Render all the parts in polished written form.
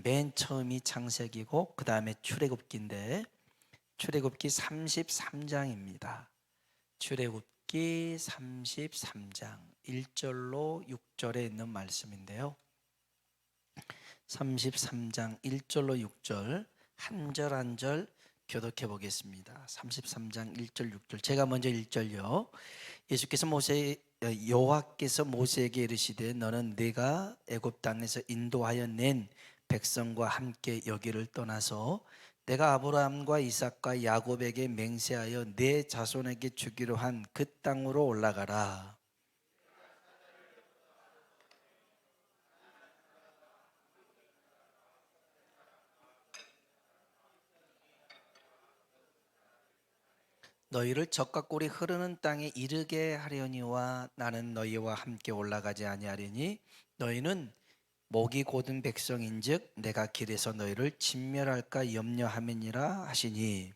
맨 처음이 창세기고 그 다음에 출애굽기인데 출애굽기 33장입니다. 출애굽기 33장 1절로 6절에 있는 말씀인데요. 33장 1절로 6절 한 절 한 절 교독해 보겠습니다. 33장 1절 6절 제가 먼저 1절요. 예수께서 여호와께서 모세에게 이르시되 너는 네가 애굽 땅에서 인도하여 낸 백성과 함께 여기를 떠나서 내가 아브라함과 이삭과 야곱에게 맹세하여 네 자손에게 주기로 한 그 땅으로 올라가라. 너희를 적과 꿀이 흐르는 땅에 이르게 하려니와 나는 너희와 함께 올라가지 아니하리니 너희는 목이 곧은 백성인즉 내가 길에서 너희를 진멸할까 염려함이니라 하시니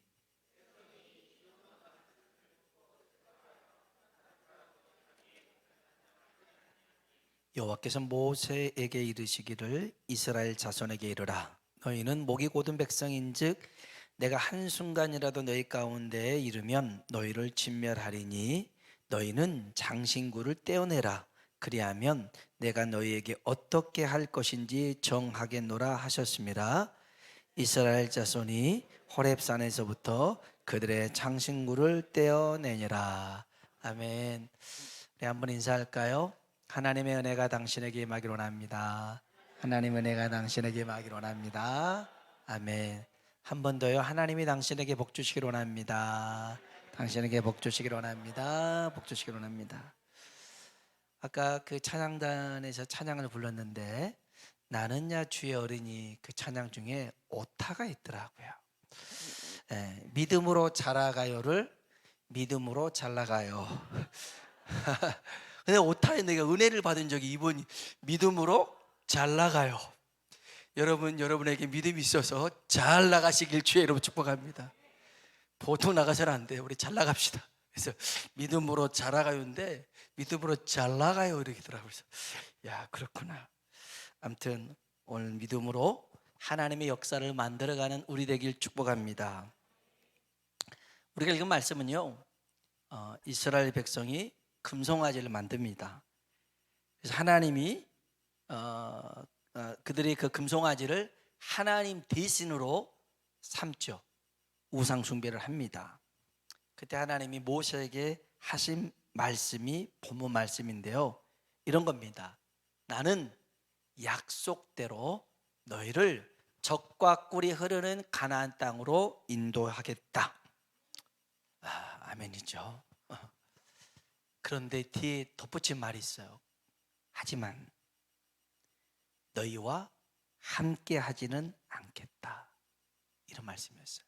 여호와께서 모세에게 이르시기를 이스라엘 자손에게 이르라 너희는 목이 곧은 백성인즉 내가 한순간이라도 너희 가운데에 이르면 너희를 진멸하리니 너희는 장신구를 떼어내라 그리하면 내가 너희에게 어떻게 할 것인지 정하겠노라 하셨습니다. 이스라엘 자손이 호렙산에서부터 그들의 장신구를 떼어내니라. 아멘. 우리 한번 인사할까요? 하나님의 은혜가 당신에게 임하기를 원합니다. 하나님의 은혜가 당신에게 임하기를 원합니다. 아멘. 한 번 더요. 하나님이 당신에게 복 주시기를 원합니다. 당신에게 복 주시기를 원합니다. 복 주시기를 원합니다. 아까 그 찬양단에서 찬양을 불렀는데 나는야 주의 어린이 그 찬양 중에 오타가 있더라고요. 믿음으로 자라가요를 믿음으로 잘나가요. 근데 오타에 내가 은혜를 받은 적이 이번이 믿음으로 잘나가요. 여러분에게 믿음이 있어서 잘 나가시길 주의 이름으로 축복합니다. 보통 나가서는 안 돼요. 우리 잘 나갑시다. 그래서 믿음으로 자라가요인데 믿음으로 잘 나가요 이렇게 더라고요. 그래서 야 그렇구나. 아무튼 오늘 믿음으로 하나님의 역사를 만들어가는 우리 되길 축복합니다. 우리가 읽은 말씀은요, 이스라엘 백성이 금송아지를 만듭니다. 그래서 하나님이 그들이 그 금송아지를 하나님 대신으로 삼죠. 우상 숭배를 합니다. 그때 하나님이 모세에게 하신 말씀이 본문 말씀인데요. 이런 겁니다. 나는 약속대로 너희를 젖과 꿀이 흐르는 가나안 땅으로 인도하겠다. 아멘이죠. 그런데 뒤에 덧붙인 말이 있어요. 하지만 너희와 함께 하지는 않겠다. 이런 말씀이었어요.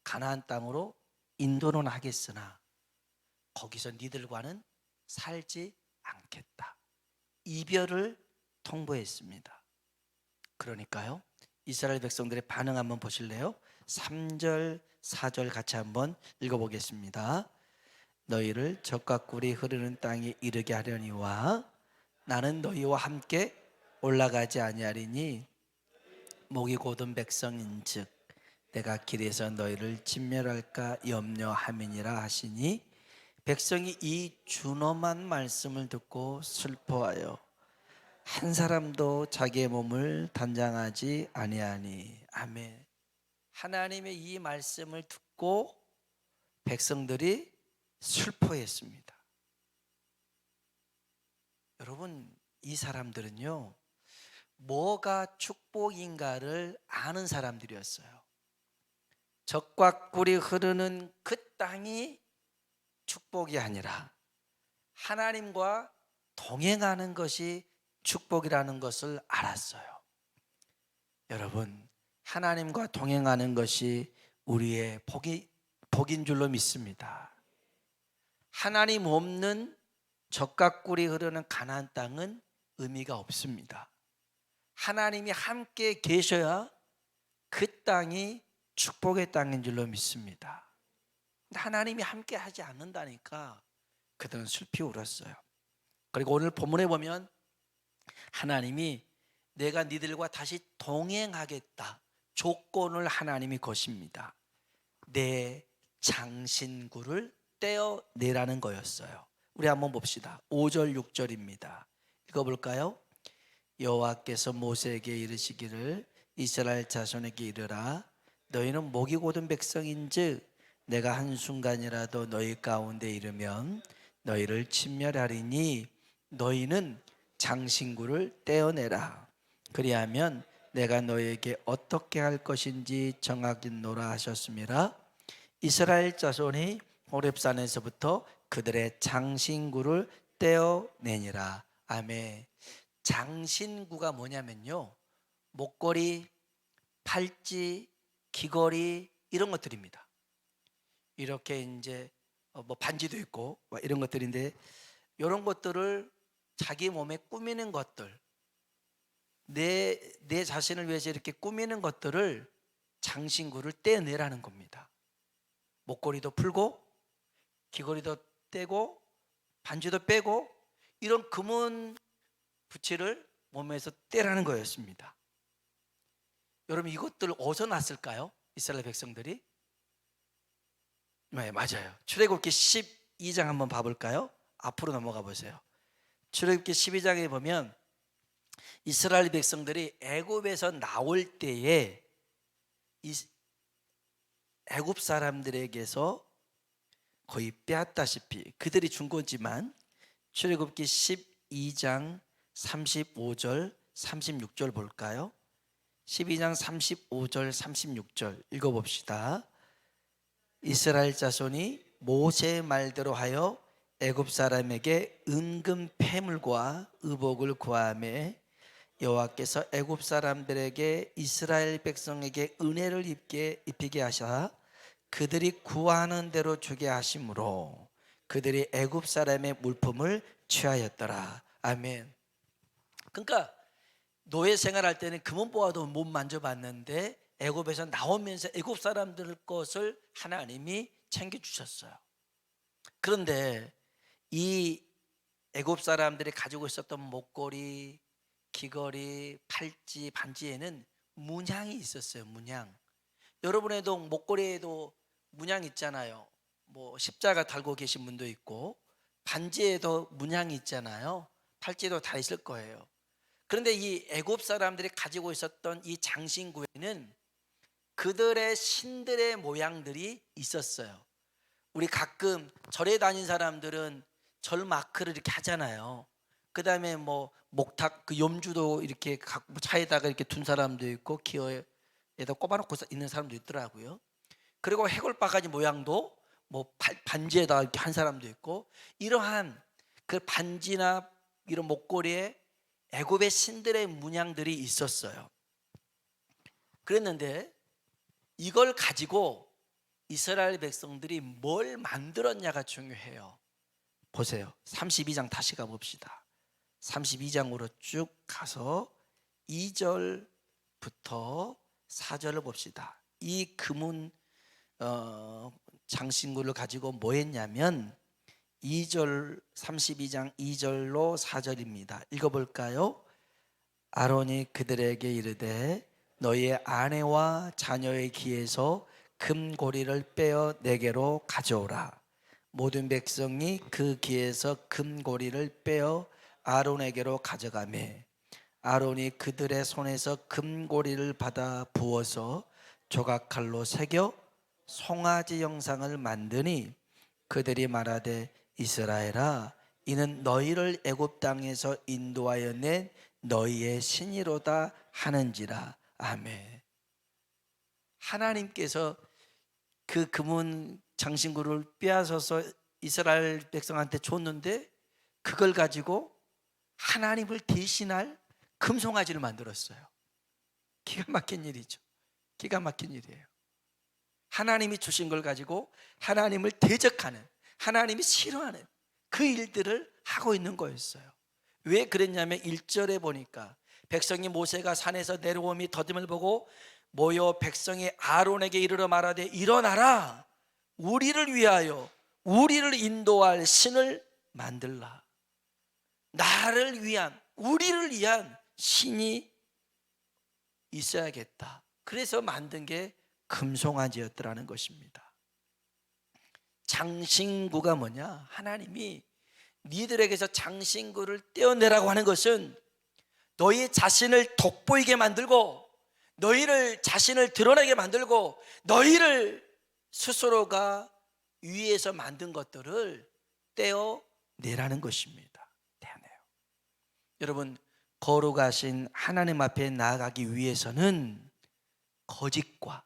가나안 땅으로 인도는 하겠으나 거기서 니들과는 살지 않겠다. 이별을 통보했습니다. 그러니까요, 이스라엘 백성들의 반응 한번 보실래요? 3절, 4절 같이 한번 읽어보겠습니다. 너희를 젖과 꿀이 흐르는 땅에 이르게 하려니와 나는 너희와 함께 올라가지 아니하리니 목이 곧은 백성인즉 내가 길에서 너희를 진멸할까 염려함이니라 하시니 백성이 이 준엄한 말씀을 듣고 슬퍼하여 한 사람도 자기의 몸을 단장하지 아니하니. 아멘. 하나님의 이 말씀을 듣고 백성들이 슬퍼했습니다. 여러분, 이 사람들은요, 뭐가 축복인가를 아는 사람들이었어요. 젖과 꿀이 흐르는 그 땅이 축복이 아니라 하나님과 동행하는 것이 축복이라는 것을 알았어요. 여러분, 하나님과 동행하는 것이 우리의 복인 줄로 믿습니다. 하나님 없는 젖과 꿀이 흐르는 가나안 땅은 의미가 없습니다. 하나님이 함께 계셔야 그 땅이 축복의 땅인 줄로 믿습니다. 하나님이 함께 하지 않는다니까 그들은 슬피 울었어요. 그리고 오늘 본문에 보면 하나님이 내가 니들과 다시 동행하겠다. 조건을 하나님이 거십니다. 내 장신구를 떼어내라는 거였어요. 우리 한번 봅시다. 5절 6절입니다. 읽어볼까요? 여호와께서 모세에게 이르시기를 이스라엘 자손에게 이르라. 너희는 목이 곧은 백성인즉 내가 한순간이라도 너희 가운데 이르면 너희를 침멸하리니 너희는 장신구를 떼어내라. 그리하면 내가 너희에게 어떻게 할 것인지 정하겠노라 하셨습니다. 이스라엘 자손이 호렙산에서부터 그들의 장신구를 떼어내니라. 아멘. 장신구가 뭐냐면요, 목걸이, 팔찌, 귀걸이 이런 것들입니다. 이렇게 이제 뭐 반지도 있고 이런 것들인데, 이런 것들을 자기 몸에 꾸미는 것들, 내 자신을 위해서 이렇게 꾸미는 것들을 장신구를 떼내라는 겁니다. 목걸이도 풀고 귀걸이도 떼고 반지도 빼고 이런 금은 부치를 몸에서 떼라는 거였습니다. 여러분, 이것들 어디서 났을까요? 이스라엘 백성들이? 네, 맞아요. 출애굽기 12장 한번 봐볼까요? 앞으로 넘어가 보세요. 출애굽기 12장에 보면 이스라엘 백성들이 애굽에서 나올 때에 애굽 사람들에게서 거의 빼앗다시피 그들이 준 거지만, 출애굽기 12장 35절 36절 볼까요? 12장 35절 36절 읽어봅시다. 이스라엘 자손이 모세의 말대로 하여 애굽 사람에게 은금 패물과 의복을 구하매 여호와께서 애굽 사람들에게 이스라엘 백성에게 은혜를 입히게 하사 그들이 구하는 대로 주게 하심으로 그들이 애굽 사람의 물품을 취하였더라. 아멘. 그러니까 노예 생활할 때는 금은보화도 못 만져봤는데 애굽에서 나오면서 애굽 사람들 것을 하나님이 챙겨주셨어요. 그런데 이 애굽 사람들이 가지고 있었던 목걸이, 귀걸이, 팔찌, 반지에는 문양이 있었어요. 문양. 여러분에도 목걸이에도 문양 있잖아요. 뭐 십자가 달고 계신 분도 있고, 반지에도 문양이 있잖아요. 팔찌도 다 있을 거예요. 그런데 이 애굽 사람들이 가지고 있었던 이 장신구에는 그들의 신들의 모양들이 있었어요. 우리 가끔 절에 다닌 사람들은 절 마크를 이렇게 하잖아요. 그 다음에 뭐 목탁 그 염주도 이렇게 차에다가 이렇게 둔 사람도 있고 기어에다 꼽아놓고 있는 사람도 있더라고요. 그리고 해골바가지 모양도 뭐 반지에다 이렇게 한 사람도 있고, 이러한 그 반지나 이런 목걸이에 애굽의 신들의 문양들이 있었어요. 그랬는데 이걸 가지고 이스라엘 백성들이 뭘 만들었냐가 중요해요. 보세요. 32장 다시 가봅시다. 32장으로 쭉 가서 2절부터 4절을 봅시다. 이 금은 장신구를 가지고 뭐 했냐면 2절 32장 2절로 4절입니다. 읽어볼까요? 아론이 그들에게 이르되 너희의 아내와 자녀의 귀에서 금고리를 빼어 내게로 가져오라. 모든 백성이 그 귀에서 금고리를 빼어 아론에게로 가져가매 아론이 그들의 손에서 금고리를 받아 부어서 조각칼로 새겨 송아지 형상을 만드니 그들이 말하되 이스라엘아, 이는 너희를 애굽 땅에서 인도하여 낸 너희의 신이로다 하는지라. 아멘. 하나님께서 그 금은 장신구를 빼앗아서 이스라엘 백성한테 줬는데 그걸 가지고 하나님을 대신할 금송아지를 만들었어요. 기가 막힌 일이죠. 기가 막힌 일이에요. 하나님이 주신 걸 가지고 하나님을 대적하는, 하나님이 싫어하는 그 일들을 하고 있는 거였어요. 왜 그랬냐면 1절에 보니까 백성이 모세가 산에서 내려오미 더듬을 보고 모여 백성이 아론에게 이르러 말하되 일어나라, 우리를 위하여 우리를 인도할 신을 만들라. 나를 위한, 우리를 위한 신이 있어야겠다. 그래서 만든 게 금송아지였더라는 것입니다. 장신구가 뭐냐? 하나님이 니들에게서 장신구를 떼어내라고 하는 것은 너희 자신을 돋보이게 만들고 너희를 자신을 드러내게 만들고 너희를 스스로가 위에서 만든 것들을 떼어내라는 것입니다. 떼어내요. 여러분, 거룩하신 하나님 앞에 나아가기 위해서는 거짓과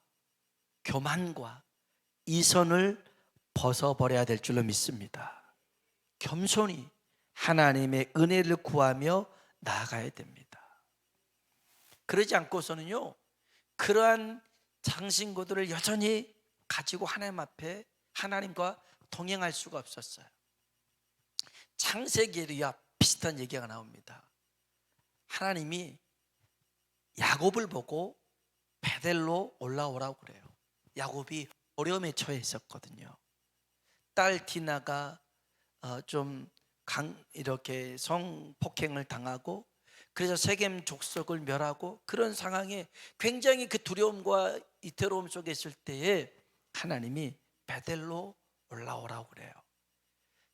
교만과 이선을 벗어버려야 될 줄로 믿습니다. 겸손히 하나님의 은혜를 구하며 나아가야 됩니다. 그러지 않고서는요, 그러한 장신구들을 여전히 가지고 하나님 앞에 하나님과 동행할 수가 없었어요. 창세기에도 비슷한 얘기가 나옵니다. 하나님이 야곱을 보고 베델로 올라오라고 그래요. 야곱이 어려움에 처해 있었거든요. 딸 디나가 이렇게 성폭행을 당하고 그래서 세겜 족속을 멸하고 그런 상황에 굉장히 그 두려움과 이태로움 속에 있을 때에 하나님이 베델로 올라오라고 그래요.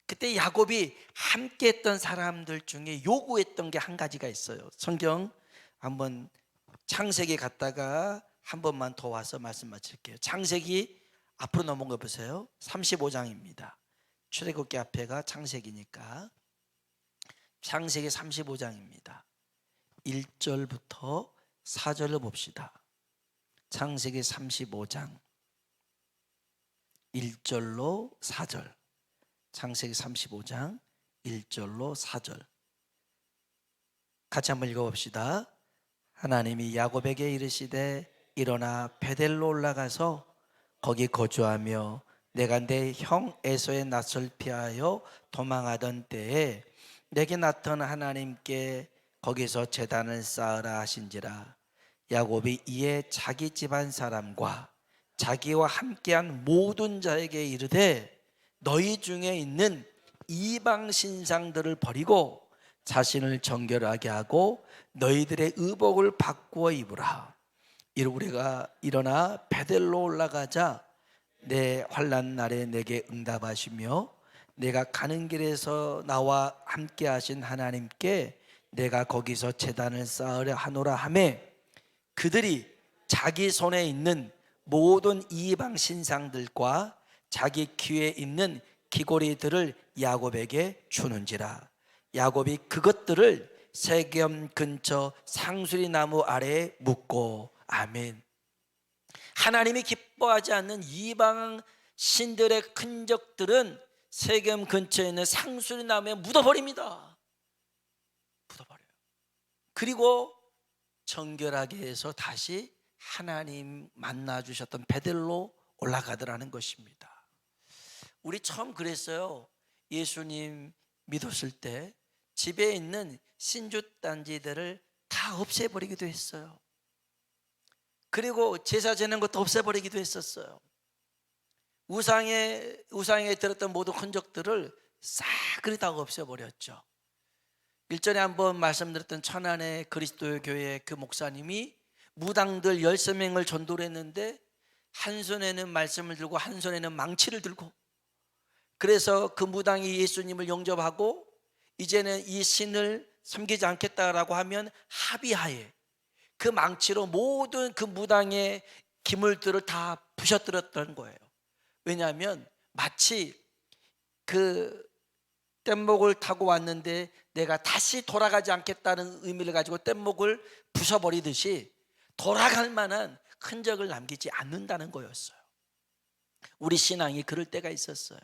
그때 야곱이 함께 했던 사람들 중에 요구했던 게 한 가지가 있어요. 성경 한번 창세기 갔다가 한 번만 더 와서 말씀 마칠게요. 창세기 앞으로 넘어가 보세요. 35장입니다. 출애굽기 앞에가 창세기니까 창세기 35장입니다. 1절부터 4절을 봅시다. 창세기 35장 1절로 4절. 창세기 35장 1절로 4절 같이 한번 읽어봅시다. 하나님이 야곱에게 이르시되 일어나 베델로 올라가서 거기 거주하며 내가 내 형 에서의 낯을 피하여 도망하던 때에 내게 나타난 하나님께 거기서 제단을 쌓으라 하신지라. 야곱이 이에 자기 집안 사람과 자기와 함께한 모든 자에게 이르되 너희 중에 있는 이방 신상들을 버리고 자신을 정결하게 하고 너희들의 의복을 바꾸어 입으라. 우리가 일어나 베델로 올라가자 내 환난 날에 내게 응답하시며 내가 가는 길에서 나와 함께 하신 하나님께 내가 거기서 제단을 쌓으려 하노라 하매 그들이 자기 손에 있는 모든 이방 신상들과 자기 귀에 있는 귀고리들을 야곱에게 주는지라. 야곱이 그것들을 세겜 근처 상수리 나무 아래에 묻고. 아멘. 하나님이 기뻐하지 않는 이방 신들의 흔적들은 세겜 근처에 있는 상수리 나무에 묻어버립니다. 묻어버려요. 그리고 정결하게 해서 다시 하나님 만나주셨던 베델로 올라가더라는 것입니다. 우리 처음 그랬어요. 예수님 믿었을 때 집에 있는 신주단지들을 다 없애버리기도 했어요. 그리고 제사 지내는 것도 없애버리기도 했었어요. 우상에 들었던 모든 흔적들을 싹그리 다 없애버렸죠. 일전에 한번 말씀드렸던 천안의 그리스도의 교회 그 목사님이 무당들 13명을 전도를 했는데 한 손에는 말씀을 들고 한 손에는 망치를 들고, 그래서 그 무당이 예수님을 영접하고 이제는 이 신을 섬기지 않겠다라고 하면 합의하에 그 망치로 모든 그 무당의 기물들을 다 부셔뜨렸던 거예요. 왜냐하면 마치 그 뗏목을 타고 왔는데 내가 다시 돌아가지 않겠다는 의미를 가지고 뗏목을 부숴버리듯이 돌아갈 만한 흔적을 남기지 않는다는 거였어요. 우리 신앙이 그럴 때가 있었어요.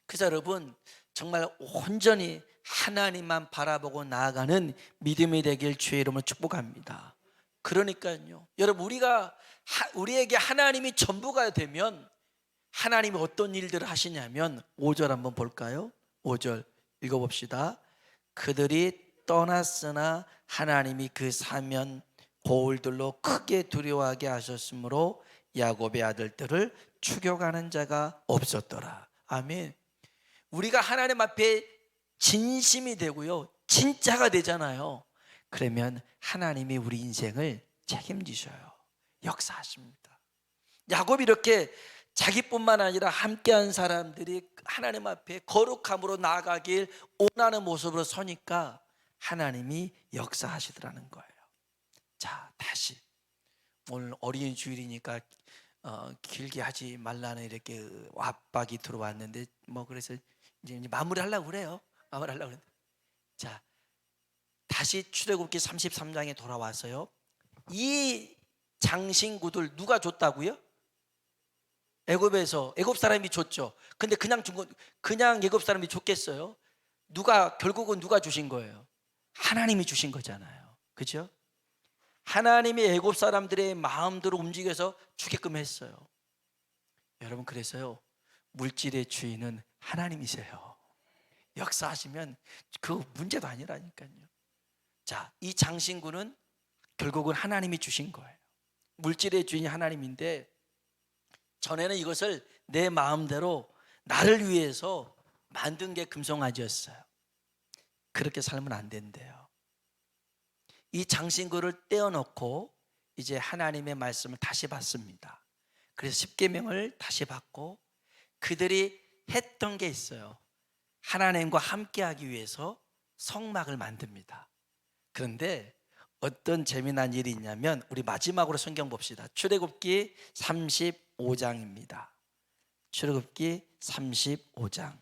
그래서 여러분, 정말 온전히 하나님만 바라보고 나아가는 믿음이 되길 주의 이름으로 축복합니다. 그러니까요, 여러분, 우리에게 하나님이 전부가 되면 하나님이 어떤 일들을 하시냐면 5절 한번 볼까요? 5절 읽어봅시다. 그들이 떠났으나 하나님이 그 사면 고울들로 크게 두려워하게 하셨으므로 야곱의 아들들을 추격하는 자가 없었더라. 아멘. 우리가 하나님 앞에 진심이 되고요, 진짜가 되잖아요. 그러면 하나님이 우리 인생을 책임지셔요. 역사하십니다. 야곱이 이렇게 자기뿐만 아니라 함께한 사람들이 하나님 앞에 거룩함으로 나아가길 원하는 모습으로 서니까 하나님이 역사하시더라는 거예요. 자, 다시 오늘 어린이 주일이니까 길게 하지 말라는 이렇게 압박이 들어왔는데 그래서 이제 마무리하려고 그래요. 마무리하려고 그래. 자, 다시 출애굽기 33장에 돌아와서요. 이 장신구들 누가 줬다고요? 애굽에서 애굽 사람이 줬죠. 근데 그냥 준 건 그냥 애굽 사람이 줬겠어요? 결국은 누가 주신 거예요? 하나님이 주신 거잖아요. 그죠? 하나님이 애굽 사람들의 마음대로 움직여서 주게끔 했어요. 여러분, 그래서요, 물질의 주인은 하나님이세요. 역사하시면 그 문제도 아니라니까요. 자, 이 장신구는 결국은 하나님이 주신 거예요. 물질의 주인이 하나님인데 전에는 이것을 내 마음대로 나를 위해서 만든 게 금송아지였어요. 그렇게 살면 안 된대요. 이 장신구를 떼어놓고 이제 하나님의 말씀을 다시 받습니다. 그래서 십계명을 다시 받고 그들이 했던 게 있어요. 하나님과 함께하기 위해서 성막을 만듭니다. 그런데 어떤 재미난 일이 있냐면 우리 마지막으로 성경 봅시다. 출애굽기 35장입니다. 출애굽기 35장.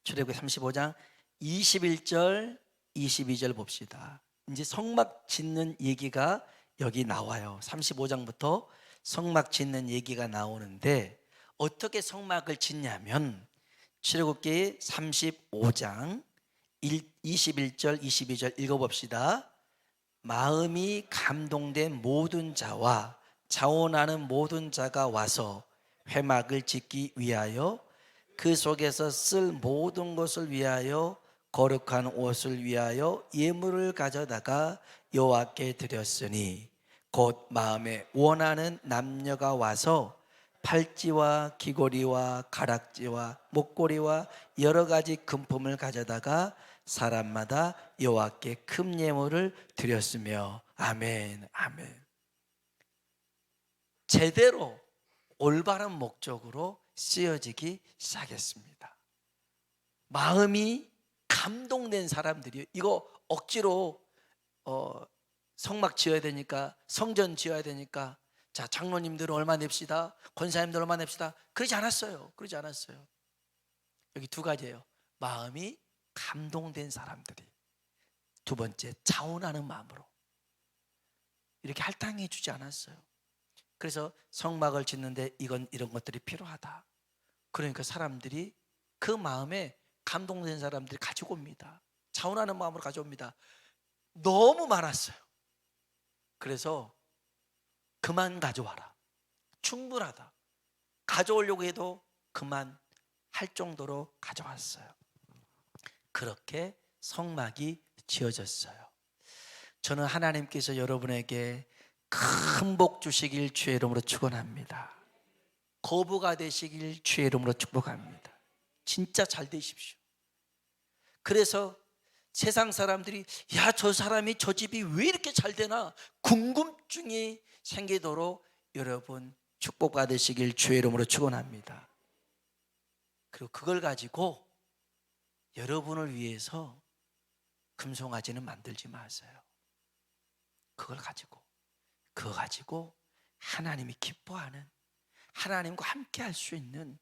출애굽기 35장 21절 22절 봅시다. 이제 성막 짓는 얘기가 여기 나와요. 35장부터 성막 짓는 얘기가 나오는데 어떻게 성막을 짓냐면 출애굽기 35장 21절 22절 읽어봅시다. 마음이 감동된 모든 자와 자원하는 모든 자가 와서 회막을 짓기 위하여 그 속에서 쓸 모든 것을 위하여 거룩한 옷을 위하여 예물을 가져다가 여호와께 드렸으니 곧 마음에 원하는 남녀가 와서 팔찌와 귀고리와 가락지와 목걸이와 여러 가지 금품을 가져다가 사람마다 여호와께 큰 예물을 드렸으며 아멘 아멘. 제대로 올바른 목적으로 쓰여지기 시작했습니다. 마음이 감동된 사람들이 이거 억지로 성막 지어야 되니까 성전 지어야 되니까 자 장로님들 얼마 냅시다, 권사님들 얼마 냅시다, 그러지 않았어요. 그러지 않았어요. 여기 두 가지예요. 마음이 감동된 사람들이, 두 번째 자원하는 마음으로 이렇게 할당해 주지 않았어요. 그래서 성막을 짓는데 이런 것들이 필요하다. 그러니까 사람들이 그 마음에 감동된 사람들이 가지고 옵니다. 자원하는 마음으로 가져옵니다. 너무 많았어요. 그래서 그만 가져와라. 충분하다. 가져오려고 해도 그만 할 정도로 가져왔어요. 그렇게 성막이 지어졌어요. 저는 하나님께서 여러분에게 큰 복 주시길 주의 이름으로 축원합니다. 거부가 되시길 주의 이름으로 축복합니다. 진짜 잘 되십시오. 그래서 세상 사람들이 야, 저 사람이 저 집이 왜 이렇게 잘 되나 궁금증이 생기도록 여러분 축복받으시길 주의 이름으로 축원합니다. 그리고 그걸 가지고 여러분을 위해서 금송아지는 만들지 마세요. 그거 가지고 하나님이 기뻐하는, 하나님과 함께 할 수 있는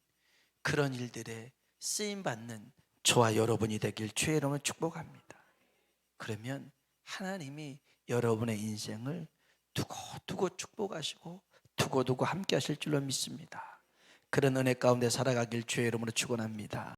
그런 일들에 쓰임받는 저와 여러분이 되길 주의 이름으로 축복합니다. 그러면 하나님이 여러분의 인생을 두고두고 축복하시고 두고두고 함께 하실 줄로 믿습니다. 그런 은혜 가운데 살아가길 주의 이름으로 축원합니다.